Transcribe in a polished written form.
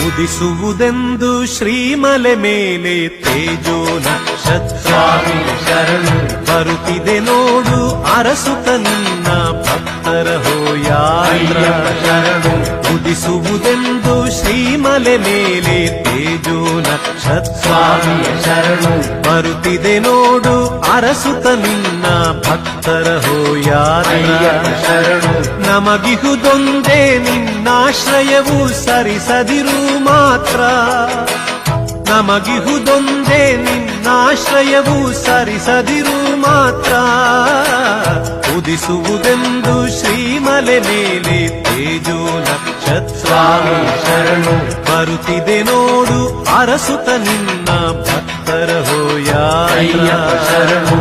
ಉದಿಸುವುದೆಂದು ಶ್ರೀಮಲೆ ಮೇಲೆ ತೇಜೋ ನಕ್ಷತ್ರ ಶರಣು ಬರುತ್ತಿದೆ ನೋಡು ಅರಸುತ ನಿನ್ನ ಭಕ್ತರ ಹೋಯಾತ್ರ ಶರಣು ಉದಿಸುವುದೆಂದು ಶ್ರೀಮಲೆ ಮೇಲೆ ತೇಜೋ ನಕ್ಷತ್ರ ಶರಣು ಬರುತ್ತಿದೆ ನೋಡು ಅರಸುತ ನಿನ್ನ ಭಕ್ತರ ಹೋಯಾತ್ರ ಶರಣು ನಮಗಿಹುದೊಂದೇ ನಿನ್ನಾಶ್ರಯವು ಸರಿಸದಿರು ಮಾತ್ರ ನಮಗಿಹುದೊಂದೇ ನಿನ್ನಾಶ್ರಯವು ಸರಿಸದಿರು ಮಾತ್ರ ಉದಿಸುವುದೆಂದು ಶ್ರೀಮಲೆ ಮೇಲೆ ತೇಜೋ ನಕ್ಷತ್ರ ಶರಣು ಬರುತ್ತಿದೆ ನೋಡು ಅರಸುತ ನಿನ್ನ ಭಕ್ತರ ಹೋಯಾತ್ರ ಶರಣು